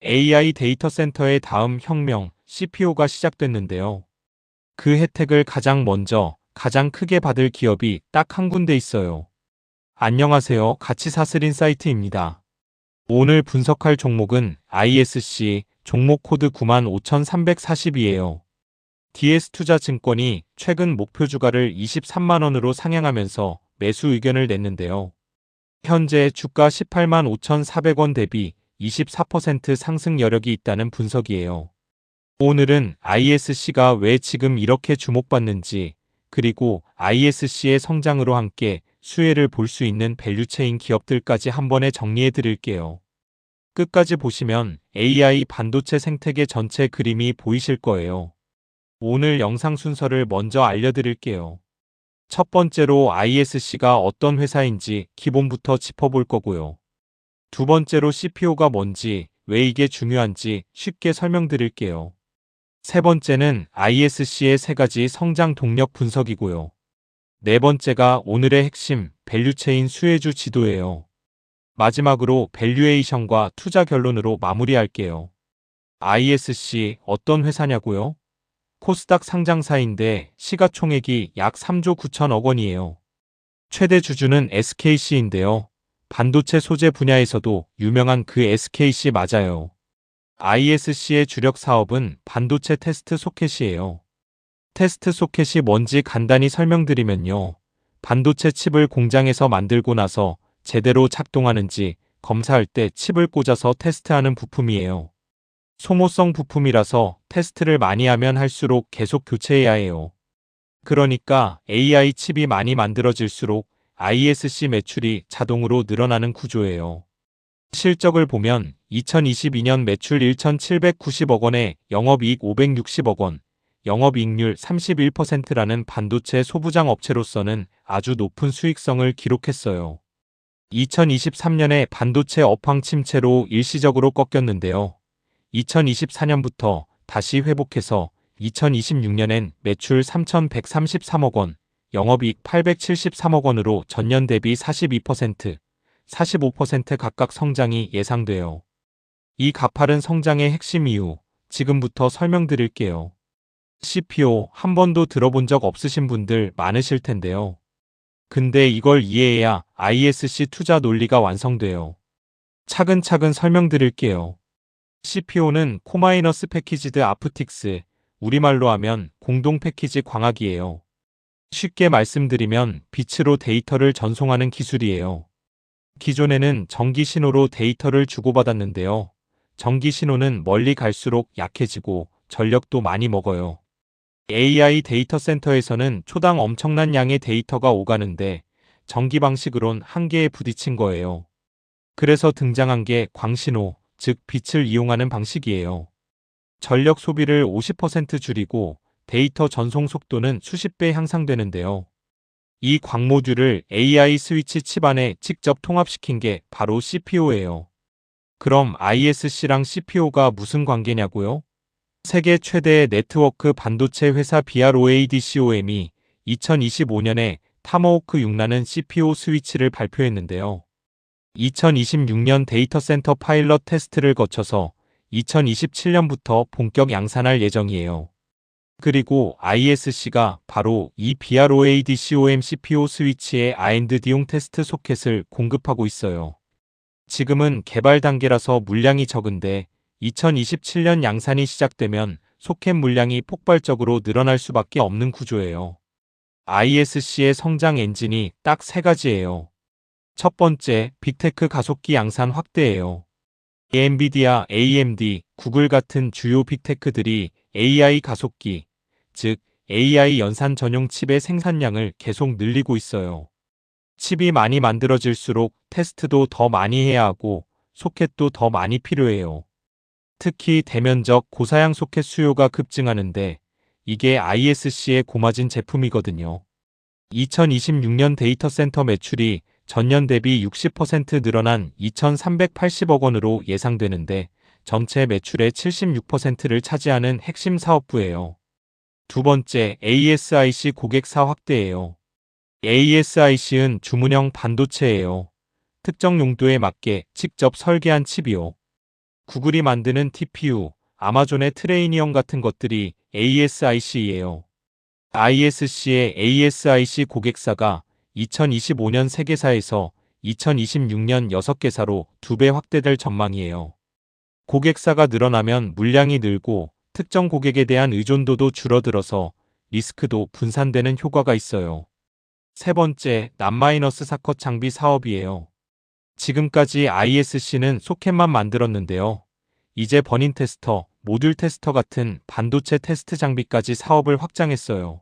AI 데이터 센터의 다음 혁명, CPO가 시작됐는데요. 그 혜택을 가장 먼저, 가장 크게 받을 기업이 딱 한 군데 있어요. 안녕하세요. 가치 사슬 인사이트입니다. 오늘 분석할 종목은 ISC, 종목 코드 95,340이에요. DS투자증권이 최근 목표 주가를 23만원으로 상향하면서 매수 의견을 냈는데요. 현재 주가 18만 5,400원 대비 24% 상승 여력이 있다는 분석이에요. 오늘은 ISC가 왜 지금 이렇게 주목받는지, 그리고 ISC의 성장으로 함께 수혜를 볼 수 있는 밸류체인 기업들까지 한 번에 정리해 드릴게요. 끝까지 보시면 AI 반도체 생태계 전체 그림이 보이실 거예요. 오늘 영상 순서를 먼저 알려드릴게요. 첫 번째로 ISC가 어떤 회사인지 기본부터 짚어볼 거고요. 두 번째로 CPO가 뭔지, 왜 이게 중요한지 쉽게 설명드릴게요. 세 번째는 ISC의 세 가지 성장 동력 분석이고요. 네 번째가 오늘의 핵심, 밸류체인 수혜주 지도예요. 마지막으로 밸류에이션과 투자 결론으로 마무리할게요. ISC 어떤 회사냐고요? 코스닥 상장사인데 시가총액이 약 3조 9천억 원이에요. 최대 주주는 SKC인데요. 반도체 소재 분야에서도 유명한 그 SKC 맞아요. ISC의 주력 사업은 반도체 테스트 소켓이에요. 테스트 소켓이 뭔지 간단히 설명드리면요. 반도체 칩을 공장에서 만들고 나서 제대로 작동하는지 검사할 때 칩을 꽂아서 테스트하는 부품이에요. 소모성 부품이라서 테스트를 많이 하면 할수록 계속 교체해야 해요. 그러니까 AI 칩이 많이 만들어질수록 ISC 매출이 자동으로 늘어나는 구조예요. 실적을 보면 2022년 매출 1,790억 원에 영업이익 560억 원, 영업이익률 31%라는 반도체 소부장 업체로서는 아주 높은 수익성을 기록했어요. 2023년에 반도체 업황 침체로 일시적으로 꺾였는데요. 2024년부터 다시 회복해서 2026년엔 매출 3,133억 원, 영업이익 873억 원으로 전년 대비 42%, 45% 각각 성장이 예상돼요. 이 가파른 성장의 핵심 이유, 지금부터 설명드릴게요. CPO 한 번도 들어본 적 없으신 분들 많으실 텐데요. 근데 이걸 이해해야 ISC 투자 논리가 완성돼요. 차근차근 설명드릴게요. CPO는 코마이너스 패키지드 아프틱스, 우리말로 하면 공동 패키지 광학이에요. 쉽게 말씀드리면 빛으로 데이터를 전송하는 기술이에요. 기존에는 전기 신호로 데이터를 주고받았는데요. 전기 신호는 멀리 갈수록 약해지고 전력도 많이 먹어요. AI 데이터 센터에서는 초당 엄청난 양의 데이터가 오가는데 전기 방식으론 한계에 부딪힌 거예요. 그래서 등장한 게 광신호, 즉 빛을 이용하는 방식이에요. 전력 소비를 50% 줄이고 데이터 전송 속도는 수십 배 향상되는데요. 이 광모듈을 AI 스위치 칩 안에 직접 통합시킨 게 바로 CPO예요. 그럼 ISC랑 CPO가 무슨 관계냐고요? 세계 최대의 네트워크 반도체 회사 BROADCOM이 2025년에 타머호크 6라는 CPU 스위치를 발표했는데요. 2026년 데이터 센터 파일럿 테스트를 거쳐서 2027년부터 본격 양산할 예정이에요. 그리고 ISC가 바로 이 BROADCOM CPU 스위치의 R&D용 테스트 소켓을 공급하고 있어요. 지금은 개발 단계라서 물량이 적은데 2027년 양산이 시작되면 소켓 물량이 폭발적으로 늘어날 수밖에 없는 구조예요. ISC의 성장 엔진이 딱 세 가지예요. 첫 번째, 빅테크 가속기 양산 확대예요. 엔비디아, AMD, 구글 같은 주요 빅테크들이 AI 가속기, 즉 AI 연산 전용 칩의 생산량을 계속 늘리고 있어요. 칩이 많이 만들어질수록 테스트도 더 많이 해야 하고 소켓도 더 많이 필요해요. 특히 대면적 고사양 소켓 수요가 급증하는데 이게 ISC에 고마진 제품이거든요. 2026년 데이터 센터 매출이 전년 대비 60% 늘어난 2,380억 원으로 예상되는데 전체 매출의 76%를 차지하는 핵심 사업부예요. 두 번째, ASIC 고객사 확대예요. ASIC은 주문형 반도체예요. 특정 용도에 맞게 직접 설계한 칩이요. 구글이 만드는 TPU, 아마존의 트레이니언 같은 것들이 ASIC예요. ISC의 ASIC 고객사가 2025년 세계사에서 2026년 6개사로 2배 확대될 전망이에요. 고객사가 늘어나면 물량이 늘고 특정 고객에 대한 의존도도 줄어들어서 리스크도 분산되는 효과가 있어요. 세 번째, 남-사컷 장비 사업이에요. 지금까지 ISC는 소켓만 만들었는데요. 이제 버닌 테스터, 모듈 테스터 같은 반도체 테스트 장비까지 사업을 확장했어요.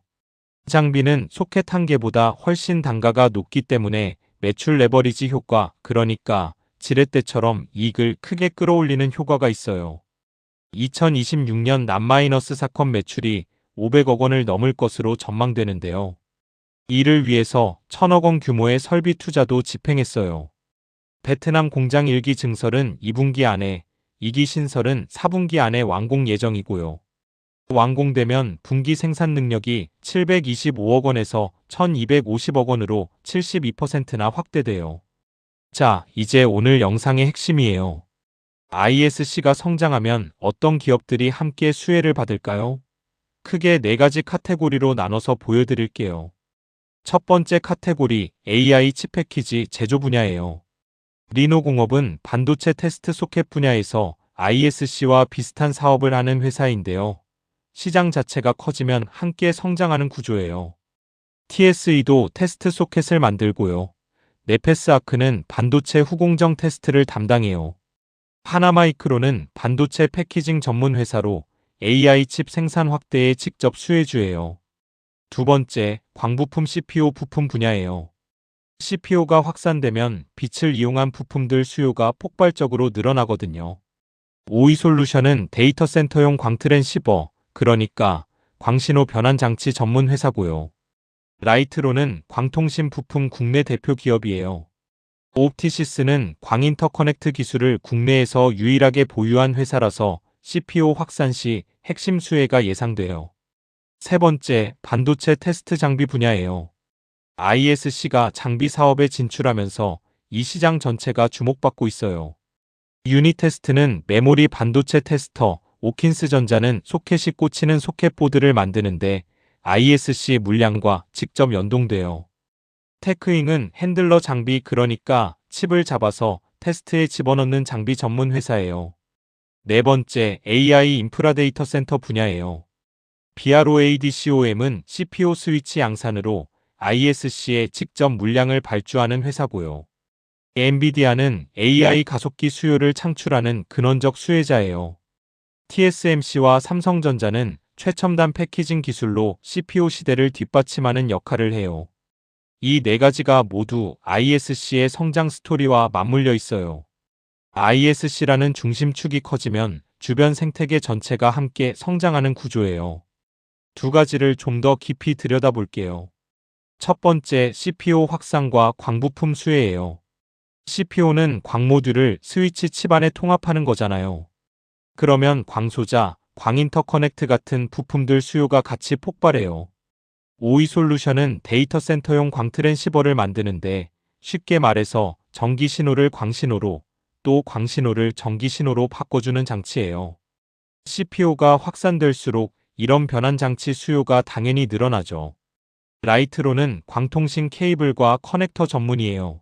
장비는 소켓 한 개보다 훨씬 단가가 높기 때문에 매출 레버리지 효과, 그러니까 지렛대처럼 이익을 크게 끌어올리는 효과가 있어요. 2026년 남-사컷 매출이 500억 원을 넘을 것으로 전망되는데요. 이를 위해서 1000억 원 규모의 설비 투자도 집행했어요. 베트남 공장 1기 증설은 2분기 안에, 2기 신설은 4분기 안에 완공 예정이고요. 완공되면 분기 생산 능력이 725억 원에서 1250억 원으로 72%나 확대돼요. 자, 이제 오늘 영상의 핵심이에요. ISC가 성장하면 어떤 기업들이 함께 수혜를 받을까요? 크게 4가지 카테고리로 나눠서 보여드릴게요. 첫 번째 카테고리, AI 칩 패키지 제조 분야예요. 리노공업은 반도체 테스트 소켓 분야에서 ISC와 비슷한 사업을 하는 회사인데요. 시장 자체가 커지면 함께 성장하는 구조예요. TSE도 테스트 소켓을 만들고요. 네페스아크는 반도체 후공정 테스트를 담당해요. 하나마이크로는 반도체 패키징 전문 회사로 AI 칩 생산 확대에 직접 수혜주예요. 두 번째, 광부품 CPU 부품 분야예요. CPU가 확산되면 빛을 이용한 부품들 수요가 폭발적으로 늘어나거든요. 오이솔루션은 데이터 센터용 광트랜시버, 그러니까 광신호 변환 장치 전문 회사고요. 라이트로는 광통신 부품 국내 대표 기업이에요. 옵티시스는 광인터커넥트 기술을 국내에서 유일하게 보유한 회사라서 CPU 확산 시 핵심 수혜가 예상돼요. 세 번째, 반도체 테스트 장비 분야예요. ISC가 장비 사업에 진출하면서 이 시장 전체가 주목받고 있어요. 유니테스트는 메모리 반도체 테스터, 오킨스전자는 소켓이 꽂히는 소켓보드를 만드는데 ISC 물량과 직접 연동돼요. 테크잉은 핸들러 장비, 그러니까 칩을 잡아서 테스트에 집어넣는 장비 전문 회사예요. 네 번째, AI 인프라 데이터 센터 분야예요. BROADCOM은 CPU 스위치 양산으로 ISC에 직접 물량을 발주하는 회사고요. 엔비디아는 AI 가속기 수요를 창출하는 근원적 수혜자예요. TSMC와 삼성전자는 최첨단 패키징 기술로 CPU 시대를 뒷받침하는 역할을 해요. 이 4가지가 모두 ISC의 성장 스토리와 맞물려 있어요. ISC라는 중심축이 커지면 주변 생태계 전체가 함께 성장하는 구조예요. 두 가지를 좀 더 깊이 들여다볼게요. 첫 번째, CPU 확산과 광부품 수혜예요. CPU는 광모듈을 스위치 칩 안에 통합하는 거잖아요. 그러면 광소자, 광인터커넥트 같은 부품들 수요가 같이 폭발해요. 오이솔루션은 데이터 센터용 광트랜시버를 만드는데 쉽게 말해서 전기 신호를 광신호로, 또 광신호를 전기 신호로 바꿔주는 장치예요. CPU가 확산될수록 이런 변환 장치 수요가 당연히 늘어나죠. 라이트로는 광통신 케이블과 커넥터 전문이에요.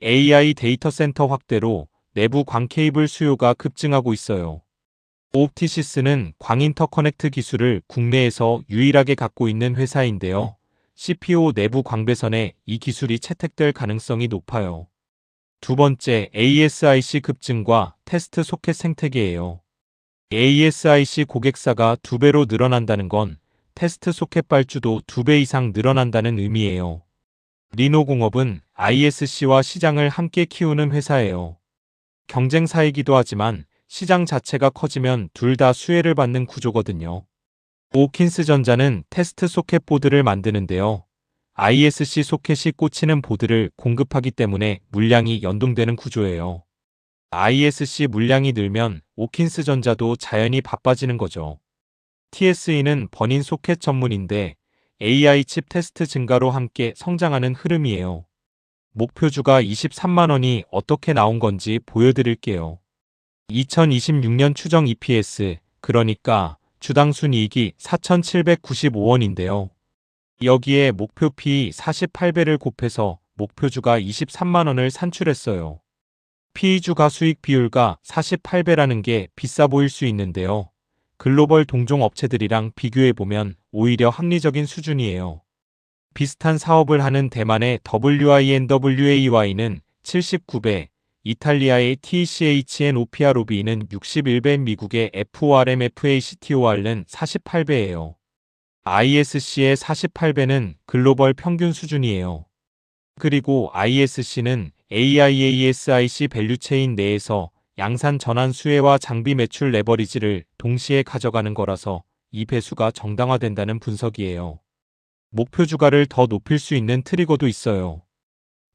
AI 데이터 센터 확대로 내부 광 케이블 수요가 급증하고 있어요. 옵티시스는 광인터커넥트 기술을 국내에서 유일하게 갖고 있는 회사인데요. CPU 내부 광배선에 이 기술이 채택될 가능성이 높아요. 두 번째, ASIC 급증과 테스트 소켓 생태계예요. ASIC 고객사가 2배로 늘어난다는 건 테스트 소켓 발주도 2배 이상 늘어난다는 의미예요. 리노공업은 ISC와 시장을 함께 키우는 회사예요. 경쟁사이기도 하지만 시장 자체가 커지면 둘 다 수혜를 받는 구조거든요. 오킨스전자는 테스트 소켓 보드를 만드는데요. ISC 소켓이 꽂히는 보드를 공급하기 때문에 물량이 연동되는 구조예요. ISC 물량이 늘면 오킨스전자도 자연히 바빠지는 거죠. TSE는 버닌 소켓 전문인데 AI 칩 테스트 증가로 함께 성장하는 흐름이에요. 목표주가 23만 원이 어떻게 나온 건지 보여드릴게요. 2026년 추정 EPS, 그러니까 주당 순이익이 4,795원인데요. 여기에 목표 P 48배를 곱해서 목표주가 23만 원을 산출했어요. P주가 수익 비율가 48배라는 게 비싸 보일 수 있는데요. 글로벌 동종 업체들이랑 비교해보면 오히려 합리적인 수준이에요. 비슷한 사업을 하는 대만의 WINWAY는 79배, 이탈리아의 TCHNOPROB는 61배, 미국의 FORMFACTOR는 48배예요. ISC의 48배는 글로벌 평균 수준이에요. 그리고 ISC는 AIASIC 밸류체인 내에서 양산 전환 수혜와 장비 매출 레버리지를 동시에 가져가는 거라서 이 배수가 정당화된다는 분석이에요. 목표 주가를 더 높일 수 있는 트리거도 있어요.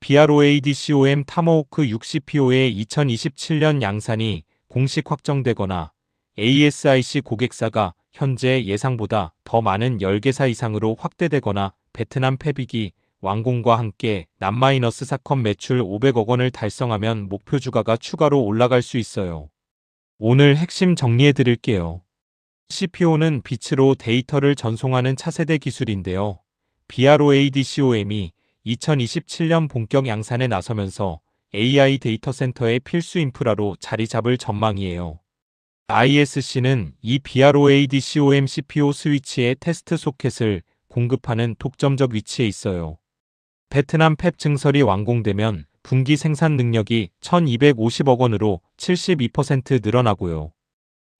BROADCOM 타모호크 60PO의 2027년 양산이 공식 확정되거나 ASIC 고객사가 현재 예상보다 더 많은 10개사 이상으로 확대되거나 베트남 팹이기 완공과 함께 남-4컷 매출 500억 원을 달성하면 목표 주가가 추가로 올라갈 수 있어요. 오늘 핵심 정리해 드릴게요. CPO는 빛으로 데이터를 전송하는 차세대 기술인데요. BROADCOM이 2027년 본격 양산에 나서면서 AI 데이터 센터의 필수 인프라로 자리 잡을 전망이에요. ISC는 이 BROADCOM CPO 스위치의 테스트 소켓을 공급하는 독점적 위치에 있어요. 베트남 팹 증설이 완공되면 분기 생산 능력이 1,250억 원으로 72% 늘어나고요.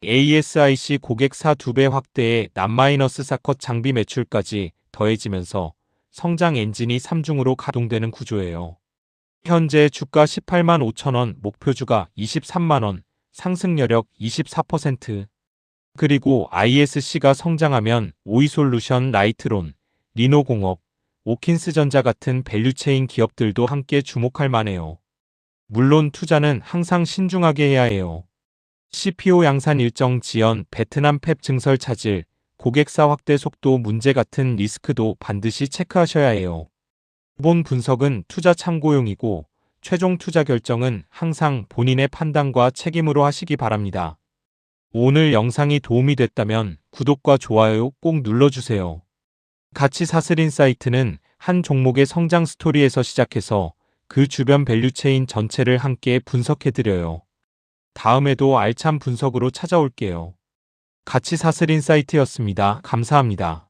ASIC 고객사 2배 확대에 남-4컷 장비 매출까지 더해지면서 성장 엔진이 3중으로 가동되는 구조예요. 현재 주가 18만 5천 원, 목표주가 23만 원, 상승 여력 24%. 그리고 ISC가 성장하면 오이솔루션, 라이트론, 리노공업, 오킨스전자 같은 밸류체인 기업들도 함께 주목할 만해요. 물론 투자는 항상 신중하게 해야 해요. CPO 양산 일정 지연, 베트남 팹 증설 차질, 고객사 확대 속도 문제 같은 리스크도 반드시 체크하셔야 해요. 이번 분석은 투자 참고용이고 최종 투자 결정은 항상 본인의 판단과 책임으로 하시기 바랍니다. 오늘 영상이 도움이 됐다면 구독과 좋아요 꼭 눌러주세요. 가치 사슬인 사이트는 한 종목의 성장 스토리에서 시작해서 그 주변 밸류체인 전체를 함께 분석해드려요. 다음에도 알찬 분석으로 찾아올게요. 가치 사슬인 사이트였습니다. 감사합니다.